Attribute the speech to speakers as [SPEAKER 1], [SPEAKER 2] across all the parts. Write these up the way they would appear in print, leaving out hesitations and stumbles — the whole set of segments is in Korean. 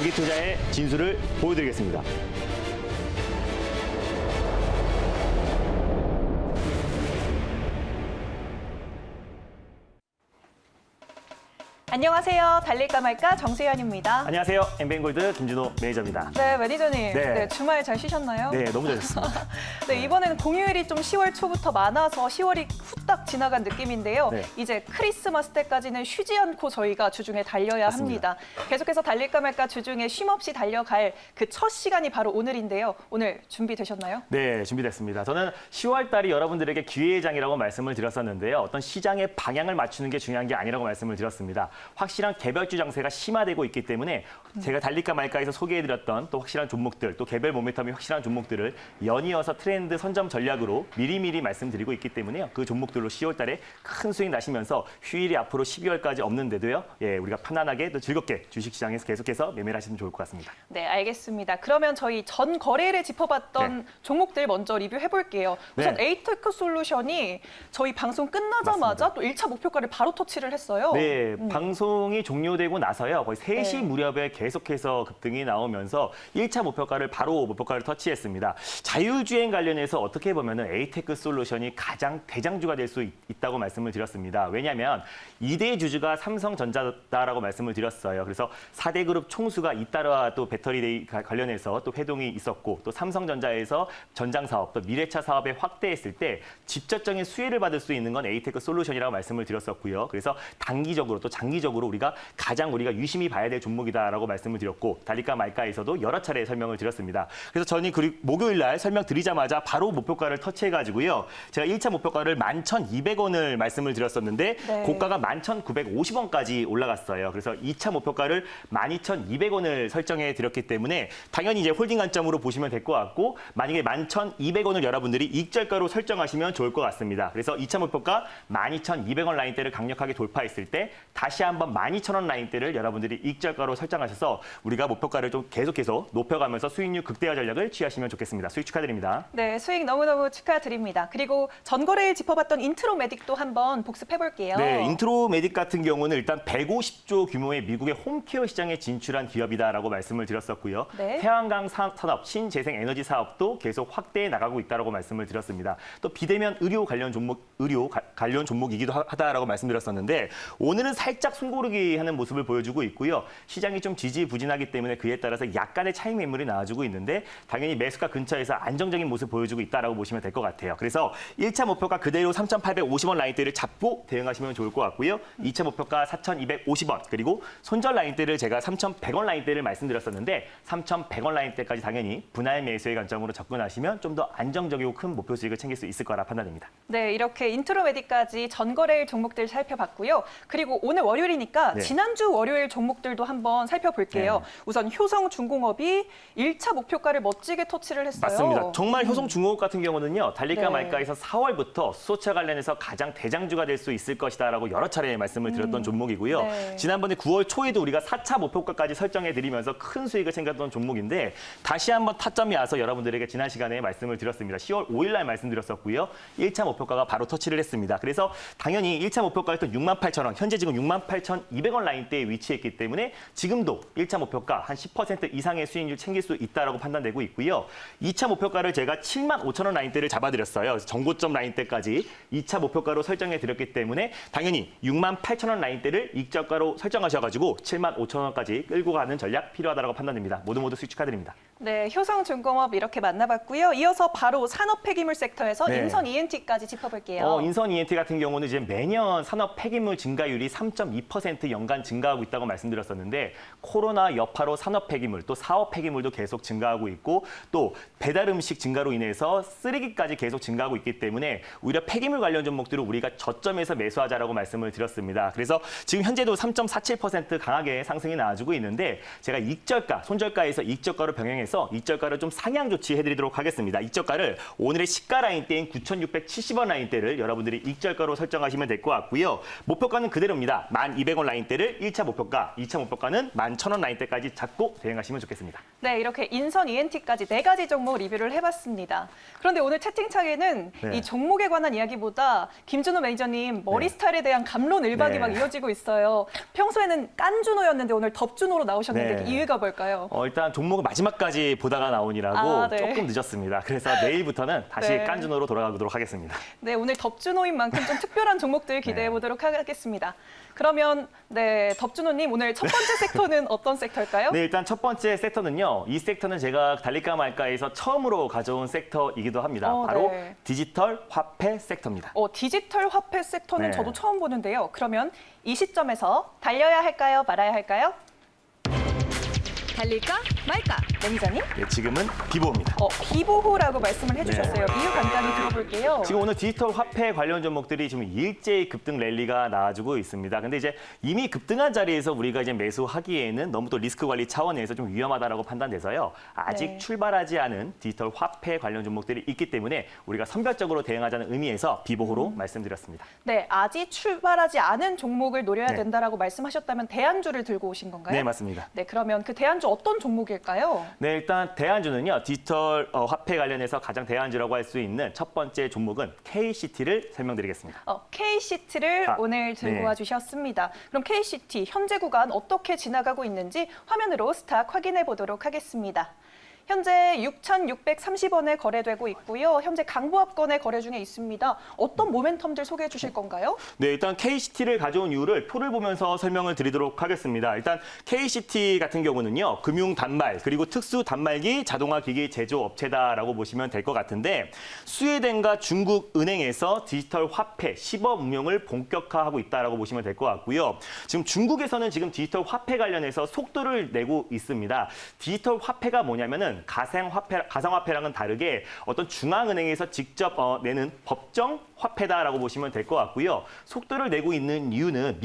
[SPEAKER 1] 장기 투자의 진수를 보여드리겠습니다.
[SPEAKER 2] 안녕하세요. 달릴까 말까 정세현입니다.
[SPEAKER 1] 안녕하세요. 엠뱅골드 김진호 매니저입니다.
[SPEAKER 2] 네, 매니저님.
[SPEAKER 1] 네.
[SPEAKER 2] 네, 주말 잘 쉬셨나요?
[SPEAKER 1] 네, 너무 잘했습니다.
[SPEAKER 2] 네, 이번에는 공휴일이 좀 10월 초부터 많아서 10월이 후딱 지나간 느낌인데요.
[SPEAKER 1] 네.
[SPEAKER 2] 이제 크리스마스 때까지는 쉬지 않고 저희가 주중에 달려야
[SPEAKER 1] 맞습니다.
[SPEAKER 2] 합니다. 계속해서 달릴까 말까 주중에 쉼없이 달려갈 그 첫 시간이 바로 오늘인데요. 오늘 준비되셨나요?
[SPEAKER 1] 네, 준비됐습니다. 저는 10월 달이 여러분들에게 기회의 장이라고 말씀을 드렸었는데요. 어떤 시장의 방향을 맞추는 게 중요한 게 아니라고 말씀을 드렸습니다. 확실한 개별주 장세가 심화되고 있기 때문에 제가 달릴까 말까에서 소개해드렸던 또 확실한 종목들, 또 개별 모멘텀이 확실한 종목들을 연이어서 트렌드 선점 전략으로 미리미리 말씀드리고 있기 때문에요. 그 종목들로 10월 달에 큰 수익 나시면서 휴일이 앞으로 12월까지 없는데도요. 예, 우리가 편안하게 또 즐겁게 주식시장에서 계속해서 매매를 하시면 좋을 것 같습니다.
[SPEAKER 2] 네, 알겠습니다. 그러면 저희 전 거래일에 짚어봤던
[SPEAKER 1] 네.
[SPEAKER 2] 종목들 먼저 리뷰해볼게요. 우선
[SPEAKER 1] 네.
[SPEAKER 2] 에이테크 솔루션이 저희 방송 끝나자마자
[SPEAKER 1] 맞습니다.
[SPEAKER 2] 또 1차 목표가를 바로 터치를 했어요.
[SPEAKER 1] 네, 방송이 종료되고 나서요. 거의 3시
[SPEAKER 2] 네.
[SPEAKER 1] 무렵에 계속해서 급등이 나오면서 1차 목표가를 바로 목표가를 터치했습니다. 자율주행 관련해서 어떻게 보면은 에이테크 솔루션이 가장 대장주가 될 수 있다고 말씀을 드렸습니다. 왜냐하면 2대 주주가 삼성전자다라고 말씀을 드렸어요. 그래서 4대 그룹 총수가 잇따라 또 배터리 관련해서 또 회동이 있었고 또 삼성전자에서 전장 사업, 또 미래차 사업에 확대했을 때 직접적인 수혜를 받을 수 있는 건 에이테크 솔루션이라고 말씀을 드렸었고요. 그래서 단기적으로 또 장기적으로 우리가 유심히 봐야 될 종목이다라고 말씀을 드렸고 달릴까 말까에서도 여러 차례 설명을 드렸습니다. 그래서 저는 목요일 날 설명드리자마자 바로 목표가를 터치해가지고요. 제가 1차 목표가를 11,200원을 말씀을 드렸었는데
[SPEAKER 2] 네.
[SPEAKER 1] 고가가 11,950원까지 올라갔어요. 그래서 2차 목표가를 12,200원을 설정해 드렸기 때문에 당연히 이제 홀딩 관점으로 보시면 될 것 같고 만약에 11,200원을 여러분들이 익절가로 설정하시면 좋을 것 같습니다. 그래서 2차 목표가 12,200원 라인대를 강력하게 돌파했을 때 다시 한번 12,000원 라인대를 여러분들이 익절가로 설정하셔서 우리가 목표가를 좀 계속해서 높여가면서 수익률 극대화 전략을 취하시면 좋겠습니다. 수익 축하드립니다.
[SPEAKER 2] 네, 수익 너무너무 축하드립니다. 그리고 전거래일 짚어봤던 인트로메딕도 한번 복습해볼게요.
[SPEAKER 1] 네, 인트로메딕 같은 경우는 일단 150조 규모의 미국의 홈케어 시장에 진출한 기업이다라고 말씀을 드렸었고요.
[SPEAKER 2] 네.
[SPEAKER 1] 태양광 산업, 신재생 에너지 사업도 계속 확대해 나가고 있다라고 말씀을 드렸습니다. 또 비대면 의료 관련 종목이기도 하다라고 말씀드렸었는데 오늘은 살짝 숨고르기 하는 모습을 보여주고 있고요. 시장이 좀 지지부진하기 때문에 그에 따라서 약간의 차익 매물이 나와주고 있는데 당연히 매수가 근처에서 안정적인 모습 보여주고 있다라고 보시면 될 것 같아요. 그래서 1차 목표가 그대로 3,850원 라인대를 잡고 대응하시면 좋을 것 같고요. 2차 목표가 4,250원 그리고 손절 라인대를 제가 3,100원 라인대를 말씀드렸었는데 3,100원 라인대까지 당연히 분할 매수의 관점으로 접근하시면 좀 더 안정적이고 큰 목표 수익을 챙길 수 있을 거라 판단됩니다.
[SPEAKER 2] 네, 이렇게 인트로메딕까지 전거래일 종목들 살펴봤고요. 그리고 오늘 월요일이니까
[SPEAKER 1] 네.
[SPEAKER 2] 지난주 월요일 종목들도 한번 살펴볼게요.
[SPEAKER 1] 네.
[SPEAKER 2] 우선 효성중공업이 1차 목표가를 멋지게 터치를 했어요.
[SPEAKER 1] 맞습니다. 정말 효성중공업 같은 경우는요. 달릴까
[SPEAKER 2] 네.
[SPEAKER 1] 말까에서 4월부터 수소차 관련해서 가장 대장주가 될 수 있을 것이다라고 여러 차례 말씀을 드렸던 종목이고요.
[SPEAKER 2] 네.
[SPEAKER 1] 지난번에 9월 초에도 우리가 4차 목표가까지 설정해드리면서 큰 수익을 챙겼던 종목인데 다시 한번 타점이 와서 여러분들에게 지난 시간에 말씀을 드렸습니다. 10월 5일 날 말씀드렸었고요. 1차 목표가가 바로 터치를 했습니다. 그래서 당연히 1차 목표가였던 68,000원, 현재 지금 68,200원 라인대에 위치했기 때문에 지금도 1차 목표가 한 10% 이상의 수익률 챙길 수 있다라고 판단되고 있고요. 2차 목표가를 제가 75,000원 라인대를 잡아드렸어요. 그래서 정고점 라인대까지 2차 목표가로 설정해드렸기 때문에 당연히 68,000원 라인대를 익저가로 설정하셔가지고 75,000원까지 끌고 가는 전략 필요하다고 판단됩니다. 모두 수익 축하드립니다.
[SPEAKER 2] 네, 효성중공업 이렇게 만나봤고요. 이어서 바로 산업 폐기물 섹터에서
[SPEAKER 1] 네.
[SPEAKER 2] 인선 ENT까지 짚어볼게요.
[SPEAKER 1] 인선 ENT 같은 경우는 이제 매년 산업 폐기물 증가율이 3.2% 연간 증가하고 있다고 말씀드렸었는데 코로나 여파로 산업 폐기물 또 사업 폐기물도 계속 증가하고 있고 또 배달 음식 증가로 인해서 쓰레기까지 계속 증가하고 있기 때문에 오히려 폐기물 관련 종목들을 우리가 저점에서 매수하자라고 말씀을 드렸습니다. 그래서 지금 현재도 3.47% 강하게 상승이 나와주고 있는데 제가 익절가, 손절가에서 익절가로 병행해서 익절가를 좀 상향 조치해드리도록 하겠습니다. 익절가를 오늘의 시가 라인대인 9,670원 라인대를 여러분들이 익절가로 설정하시면 될 것 같고요. 목표가는 그대로입니다. 2,200원 라인대를 1차 목표가, 2차 목표가는 11,000원 라인대까지 잡고 대응하시면 좋겠습니다.
[SPEAKER 2] 네, 이렇게 인선 ENT까지 4가지 종목 리뷰를 해봤습니다. 그런데 오늘 채팅창에는
[SPEAKER 1] 네.
[SPEAKER 2] 이 종목에 관한 이야기보다 김준호 매니저님 머리
[SPEAKER 1] 네.
[SPEAKER 2] 스타일에 대한 감론을박이
[SPEAKER 1] 네.
[SPEAKER 2] 막 이어지고 있어요. 평소에는 깐준호였는데 오늘 덥준호로 나오셨는데
[SPEAKER 1] 네.
[SPEAKER 2] 이유가 뭘까요?
[SPEAKER 1] 일단 종목을 마지막까지 보다가 나오니라고
[SPEAKER 2] 아, 네.
[SPEAKER 1] 조금 늦었습니다. 그래서 내일부터는 다시
[SPEAKER 2] 네.
[SPEAKER 1] 깐준호로 돌아가도록 하겠습니다.
[SPEAKER 2] 네, 오늘 덥준호인 만큼 좀 특별한 종목들 기대해 보도록 하겠습니다. 그러면 네, 덥준호님 오늘 첫 번째 섹터는 어떤 섹터일까요?
[SPEAKER 1] 네, 일단 첫 번째 섹터는요. 이 섹터는 제가 달릴까 말까에서 처음으로 가져온 섹터이기도 합니다. 바로
[SPEAKER 2] 네.
[SPEAKER 1] 디지털 화폐 섹터입니다.
[SPEAKER 2] 디지털 화폐 섹터는
[SPEAKER 1] 네.
[SPEAKER 2] 저도 처음 보는데요. 그러면 이 시점에서 달려야 할까요? 말아야 할까요?
[SPEAKER 3] 달릴까 말까?
[SPEAKER 2] 매니저님?
[SPEAKER 1] 네, 지금은 비보입니다.
[SPEAKER 2] 비보호라고 말씀을 해주셨어요. 이유 간단히 들어볼게요.
[SPEAKER 1] 지금 오늘 디지털 화폐 관련 종목들이 지금 일제히 급등 랠리가 나와주고 있습니다. 근데 이제 이미 급등한 자리에서 우리가 이제 매수하기에는 너무 또 리스크 관리 차원에서 좀 위험하다라고 판단돼서요. 아직
[SPEAKER 2] 네.
[SPEAKER 1] 출발하지 않은 디지털 화폐 관련 종목들이 있기 때문에 우리가 선별적으로 대응하자는 의미에서 비보호로 말씀드렸습니다.
[SPEAKER 2] 네, 아직 출발하지 않은 종목을 노려야
[SPEAKER 1] 네.
[SPEAKER 2] 된다라고 말씀하셨다면 대안주를 들고 오신 건가요?
[SPEAKER 1] 네, 맞습니다.
[SPEAKER 2] 네, 그러면 그 대안주 어떤 종목일까요?
[SPEAKER 1] 네, 일단 대안주는요. 디지털 화폐 관련해서 가장 대안주라고 할 수 있는 첫 번째 종목은 KCT를 설명드리겠습니다.
[SPEAKER 2] KCT를 오늘 들고
[SPEAKER 1] 네.
[SPEAKER 2] 와주셨습니다. 그럼 KCT 현재 구간 어떻게 지나가고 있는지 화면으로 스탁 확인해 보도록 하겠습니다. 현재 6,630원에 거래되고 있고요. 현재 강보합권에 거래 중에 있습니다. 어떤 모멘텀들 소개해 주실 건가요?
[SPEAKER 1] 네, 일단 KCT를 가져온 이유를 표를 보면서 설명을 드리도록 하겠습니다. 일단 KCT 같은 경우는요, 금융 단말 그리고 특수 단말기 자동화 기기 제조업체다라고 보시면 될 것 같은데 스웨덴과 중국 은행에서 디지털 화폐 시범 운영을 본격화하고 있다라고 보시면 될 것 같고요. 지금 중국에서는 지금 디지털 화폐 관련해서 속도를 내고 있습니다. 디지털 화폐가 뭐냐면은 가상화폐랑은 다르게 어떤 중앙은행에서 직접 내는 법정 화폐다라고 보시면 될 것 같고요. 속도를 내고 있는 이유는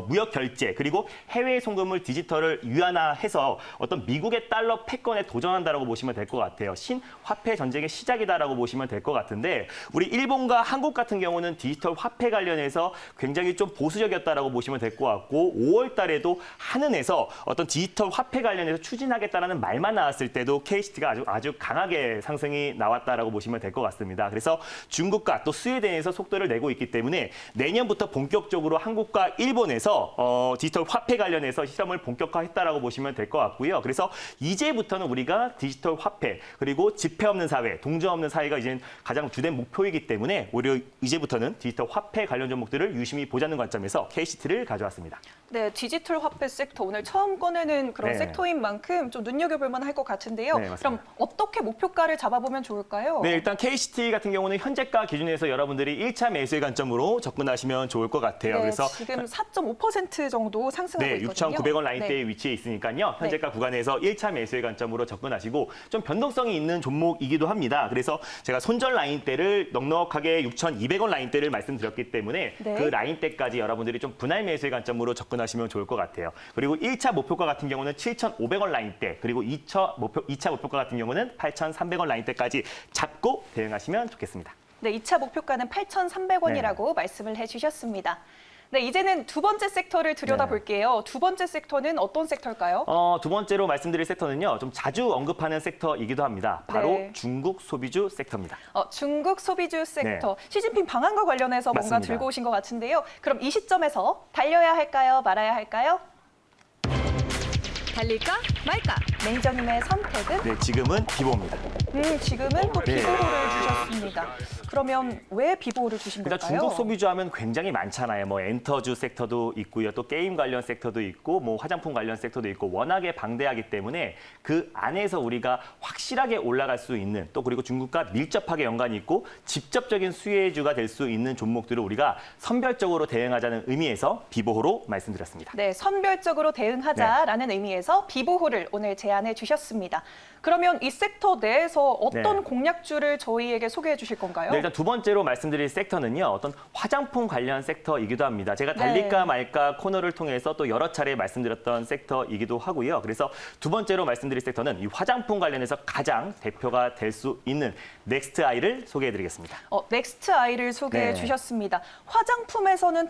[SPEAKER 1] 무역 결제 그리고 해외 송금을 디지털을 유한화해서 어떤 미국의 달러 패권에 도전한다라고 보시면 될 것 같아요. 신화폐 전쟁의 시작이다라고 보시면 될 것 같은데 우리 일본과 한국 같은 경우는 디지털 화폐 관련해서 굉장히 좀 보수적이었다라고 보시면 될 것 같고 5월 달에도 한은에서 어떤 디지털 화폐 관련해서 추진하겠다라는 말만 나왔을 때도 KCT가 아주 강하게 상승이 나왔다라고 보시면 될 것 같습니다. 그래서 중국과 또 스웨덴에서 속도를 내고 있기 때문에 내년부터 본격적으로 한국과 일본에서 디지털 화폐 관련해서 실험을 본격화했다라고 보시면 될 것 같고요. 그래서 이제부터는 우리가 디지털 화폐 그리고 지폐 없는 사회, 동전 없는 사회가 이제 가장 주된 목표이기 때문에 오히려 이제부터는 디지털 화폐 관련 종목들을 유심히 보자는 관점에서 KCT를 가져왔습니다.
[SPEAKER 2] 네, 디지털 화폐 섹터 오늘 처음 꺼내는 그런
[SPEAKER 1] 네.
[SPEAKER 2] 섹터인 만큼 좀 눈여겨볼 만할 것 같은데요.
[SPEAKER 1] 네, 맞습니다.
[SPEAKER 2] 그럼 어떻게 목표가를 잡아보면 좋을까요?
[SPEAKER 1] 네, 일단 KCT 같은 경우는 현재가 기준에서 여러분들이 1차 매수의 관점으로 접근하시면 좋을 것 같아요.
[SPEAKER 2] 네,
[SPEAKER 1] 그래서
[SPEAKER 2] 지금 4.5% 정도 상승하고
[SPEAKER 1] 네,
[SPEAKER 2] 있거든요.
[SPEAKER 1] 6,900원 라인대에 위치해 있으니까요. 현재가 구간에서 1차 매수의 관점으로 접근하시고 좀 변동성이 있는 종목이기도 합니다. 그래서 제가 손절 라인대를 넉넉하게 6,200원 라인대를 말씀드렸기 때문에
[SPEAKER 2] 네.
[SPEAKER 1] 그 라인대까지 여러분들이 좀 분할 매수의 관점으로 접근하시면 좋을 것 같아요. 그리고 1차 목표가 같은 경우는 7,500원 라인대, 그리고 2차 목표가 같은 경우는 8,300원 라인대까지 잡고 대응하시면 좋겠습니다.
[SPEAKER 2] 네, 2차 목표가는 8,300원이라고 말씀을 해주셨습니다. 네, 이제는 두 번째 섹터를 들여다볼게요. 두 번째 섹터는 어떤 섹터일까요?
[SPEAKER 1] 두 번째로 말씀드릴 섹터는요, 좀 자주 언급하는 섹터이기도 합니다. 바로
[SPEAKER 2] 네.
[SPEAKER 1] 중국 소비주 섹터입니다.
[SPEAKER 2] 중국 소비주 섹터. 시진핑 방한과 관련해서 뭔가
[SPEAKER 1] 맞습니다.
[SPEAKER 2] 들고 오신 것 같은데요. 그럼 이 시점에서 달려야 할까요? 말아야 할까요?
[SPEAKER 3] 달릴까 말까?
[SPEAKER 2] 매니저님의 선택은?
[SPEAKER 1] 네, 지금은 비보입니다.
[SPEAKER 2] 지금은 또
[SPEAKER 1] 네.
[SPEAKER 2] 비보호를 주셨습니다. 그러면 왜 비보호를 주신
[SPEAKER 1] 일단
[SPEAKER 2] 걸까요?
[SPEAKER 1] 중국 소비주 하면 굉장히 많잖아요. 뭐 엔터주 섹터도 있고요. 또 게임 관련 섹터도 있고 뭐 화장품 관련 섹터도 있고 워낙에 방대하기 때문에 그 안에서 우리가 확실하게 올라갈 수 있는 또 그리고 중국과 밀접하게 연관이 있고 직접적인 수혜주가 될 수 있는 종목들을 우리가 선별적으로 대응하자는 의미에서 비보호로 말씀드렸습니다.
[SPEAKER 2] 네, 선별적으로 대응하자라는 의미에서 비보호를 오늘 제안 제안해 주셨습니다. 그러면 이 섹터 내에서 어떤
[SPEAKER 1] 네.
[SPEAKER 2] 공략주를 저희에게 소개해 주실 건가요?
[SPEAKER 1] 네, 일단 두 번째로 말씀드릴 섹터는요. 어떤 화장품 관련 섹터이기도 합니다. 제가 달릴까 말까 코너를 통해서 또 여러 차례 말씀드렸던 섹터이기도 하고요. 그래서 두 번째로 말씀드릴 섹터는 이 화장품 관련해서 가장 대표가 될 수 있는 넥스트아이를 소개해드리겠습니다.
[SPEAKER 2] 넥스트아이를 소개해
[SPEAKER 1] 네.
[SPEAKER 2] 주셨습니다. 화장품에서는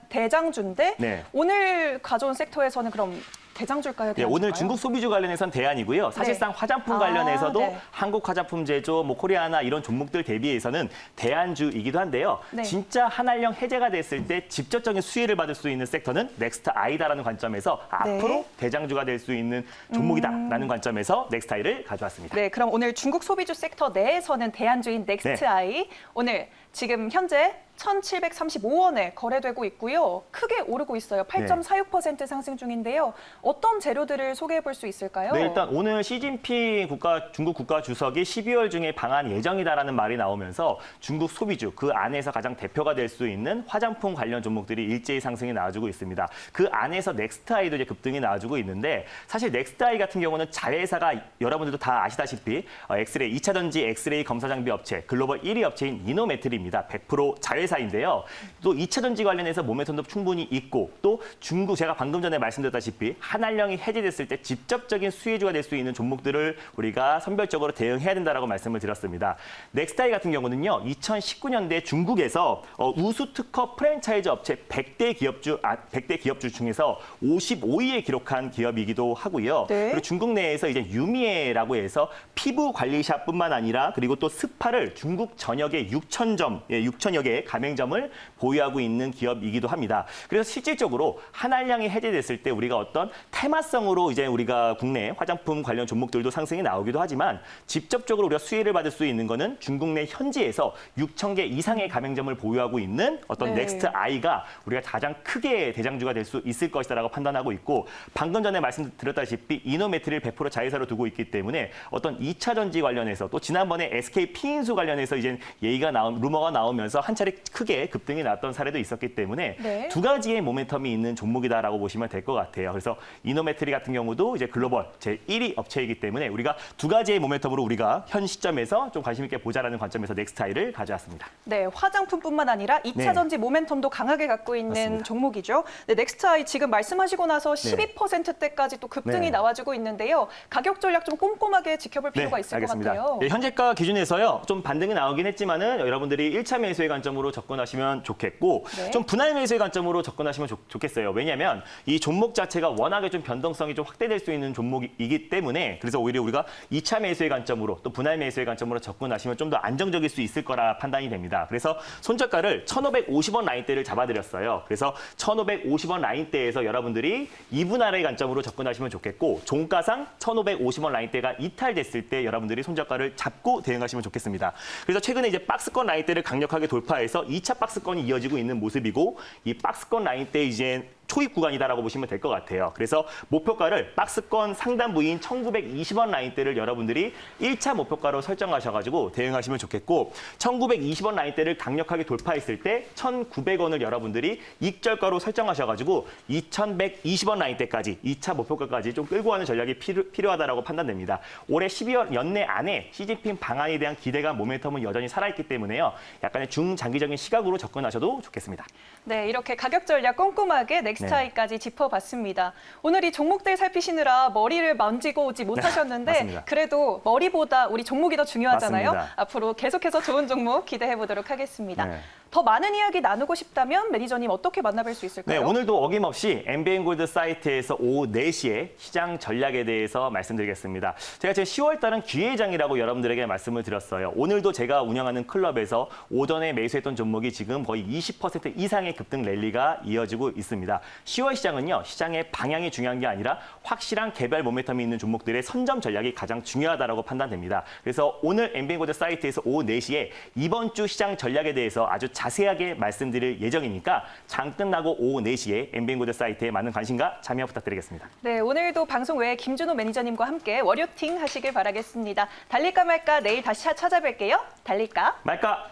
[SPEAKER 2] 대장주인데
[SPEAKER 1] 네.
[SPEAKER 2] 오늘 가져온 섹터에서는 그럼 대장주일까요?
[SPEAKER 1] 네, 오늘
[SPEAKER 2] 대안주일까요?
[SPEAKER 1] 중국 소비주 관련해서는 대안이고요. 사실상
[SPEAKER 2] 네.
[SPEAKER 1] 화장품
[SPEAKER 2] 아,
[SPEAKER 1] 관련해서도
[SPEAKER 2] 네.
[SPEAKER 1] 한국 화장품 제조, 코리아나 이런 종목들 대비해서는 대안주이기도 한데요.
[SPEAKER 2] 네.
[SPEAKER 1] 진짜 한알령 해제가 됐을 때 직접적인 수혜를 받을 수 있는 섹터는 넥스트아이다라는 관점에서 앞으로 대장주가 될 수 있는 종목이다라는 관점에서 넥스트아이를 가져왔습니다.
[SPEAKER 2] 네, 그럼 오늘 중국 소비주 섹터 내에서는 대안주인 넥스트아이 오늘 지금 현재 1,735원에 거래되고 있고요. 크게 오르고 있어요. 8.46% 상승 중인데요. 어떤 재료들을 소개해 볼 수 있을까요?
[SPEAKER 1] 네, 일단 오늘 시진핑 중국 국가 주석이 12월 중에 방한 예정이다라는 말이 나오면서 중국 소비주 그 안에서 가장 대표가 될 수 있는 화장품 관련 종목들이 일제히 상승이 나와주고 있습니다. 그 안에서 넥스트아이도 이제 급등이 나와주고 있는데 사실 넥스트아이 같은 경우는 자회사가 여러분들도 다 아시다시피 엑스레이 2차 전지 엑스레이 검사 장비 업체 글로벌 1위 업체인 이노메트리입니다. 100% 자회사인데요. 또 2차 전지 관련해서 모멘텀도 충분히 있고 또 중국 제가 방금 전에 말씀드렸다시피 한알령이 해제됐을 때 직접적인 수혜주가 될 수 있는 종목들을 우리가 선별적으로 대응해야 된다라고 말씀을 드렸습니다. 넥스타이 같은 경우는요. 2019년대 중국에서 우수 특허 프랜차이즈 업체 100대 기업주 중에서 55위에 기록한 기업이기도 하고요.
[SPEAKER 2] 네.
[SPEAKER 1] 그리고 중국 내에서 이제 유미에라고 해서 피부 관리샵뿐만 아니라 그리고 또 스파를 중국 전역에 6천여 개의 가맹점을 보유하고 있는 기업이기도 합니다. 그래서 실질적으로 한알령이 해제됐을 때 우리가 어떤 테마성으로 이제 우리가 국내 화장품 관련 종목들도 상승이 나오기도 하지만 직접적으로 우리가 수혜를 받을 수 있는 거는 중국 내 현지에서 6천 개 이상의 가맹점을 보유하고 있는 어떤
[SPEAKER 2] 네.
[SPEAKER 1] 넥스트아이가 우리가 가장 크게 대장주가 될 수 있을 것이다라고 판단하고 있고 방금 전에 말씀드렸다시피 이노메트리를 100% 자회사로 두고 있기 때문에 어떤 2차 전지 관련해서 또 지난번에 SK 피인수 관련해서 이제 루머가 나오면서 한 차례 크게 급등이 났던 사례도 있었기 때문에
[SPEAKER 2] 네.
[SPEAKER 1] 두 가지의 모멘텀이 있는 종목이다라고 보시면 될 것 같아요. 그래서 이노메트리 같은 경우도 이제 글로벌 제1위 업체이기 때문에 우리가 두 가지의 모멘텀으로 우리가 현 시점에서 좀 관심 있게 보자라는 관점에서 넥스타이를 가져왔습니다.
[SPEAKER 2] 네, 화장품뿐만 아니라 2차
[SPEAKER 1] 네.
[SPEAKER 2] 전지 모멘텀도 강하게 갖고 있는
[SPEAKER 1] 맞습니다.
[SPEAKER 2] 종목이죠. 네, 넥스트아이 지금 말씀하시고 나서 12%대까지 또 급등이
[SPEAKER 1] 네.
[SPEAKER 2] 나와주고 있는데요. 가격 전략 좀 꼼꼼하게 지켜볼 필요가 있을
[SPEAKER 1] 알겠습니다.
[SPEAKER 2] 것 같아요.
[SPEAKER 1] 네, 현재가 기준에서요. 좀 반등이 나오긴 했지만은 여러분들이 1차 매수의 관점으로 접근하시면 좋겠고
[SPEAKER 2] 네.
[SPEAKER 1] 좀 분할 매수의 관점으로 접근하시면 좋겠어요. 왜냐하면 이 종목 자체가 워낙에 좀 변동성이 좀 확대될 수 있는 종목이기 때문에 그래서 오히려 우리가 2차 매수의 관점으로 또 분할 매수의 관점으로 접근하시면 좀 더 안정적일 수 있을 거라 판단이 됩니다. 그래서 손절가를 1,550원 라인대를 잡아드렸어요. 그래서 1,550원 라인대에서 여러분들이 2분할의 관점으로 접근하시면 좋겠고 종가상 1,550원 라인대가 이탈됐을 때 여러분들이 손절가를 잡고 대응하시면 좋겠습니다. 그래서 최근에 이제 박스권 라인대를 강력하게 돌파해서 2차 박스권이 이어지고 있는 모습이고 이 박스권 라인대 이제 초입 구간이다라고 보시면 될 것 같아요. 그래서 목표가를 박스권 상단 부위인 1,920원 라인대를 여러분들이 1차 목표가로 설정하셔가지고 대응하시면 좋겠고 1,920원 라인대를 강력하게 돌파했을 때 1,900원을 여러분들이 익절가로 설정하셔가지고 2,120원 라인대까지 2차 목표가까지 좀 끌고 가는 전략이 필요하다라고 판단됩니다. 올해 12월 연내 안에 시진핑 방안에 대한 기대감 모멘텀은 여전히 살아있기 때문에요. 약간의 중장기적인 시각으로 접근하셔도 좋겠습니다.
[SPEAKER 2] 네, 이렇게 가격 전략 꼼꼼하게 넥스타이까지 짚어봤습니다. 오늘 이 종목들 살피시느라 머리를 만지고 오지 못하셨는데
[SPEAKER 1] 맞습니다.
[SPEAKER 2] 그래도 머리보다 우리 종목이 더 중요하잖아요.
[SPEAKER 1] 맞습니다.
[SPEAKER 2] 앞으로 계속해서 좋은 종목 기대해 보도록 하겠습니다.
[SPEAKER 1] 네.
[SPEAKER 2] 더 많은 이야기 나누고 싶다면 매니저님 어떻게 만나뵐 수
[SPEAKER 1] 네,
[SPEAKER 2] 있을까요?
[SPEAKER 1] 오늘도 어김없이 MBN골드 사이트에서 오후 4시에 시장 전략에 대해서 말씀드리겠습니다. 제가 제 10월 달은 기회장이라고 여러분들에게 말씀을 드렸어요. 오늘도 제가 운영하는 클럽에서 오전에 매수했던 종목이 지금 거의 20% 이상의 급등 랠리가 이어지고 있습니다. 10월 시장은요, 시장의 방향이 중요한 게 아니라 확실한 개별 모멘텀이 있는 종목들의 선점 전략이 가장 중요하다고 판단됩니다. 그래서 오늘 MBN골드 사이트에서 오후 4시에 이번 주 시장 전략에 대해서 아주 자세하게 말씀드릴 예정이니까 장 끝나고 오후 4시에 MBN골드 사이트에 많은 관심과 참여 부탁드리겠습니다.
[SPEAKER 2] 네, 오늘도 방송 외에 김준호 매니저님과 함께 월요팅 하시길 바라겠습니다. 달릴까 말까 내일 다시 찾아뵐게요. 달릴까?
[SPEAKER 1] 말까?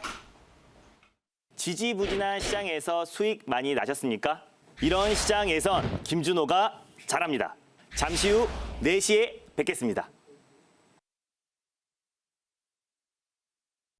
[SPEAKER 1] 지지부진한 시장에서 수익 많이 나셨습니까? 이런 시장에선 김준호가 잘합니다. 잠시 후 4시에 뵙겠습니다.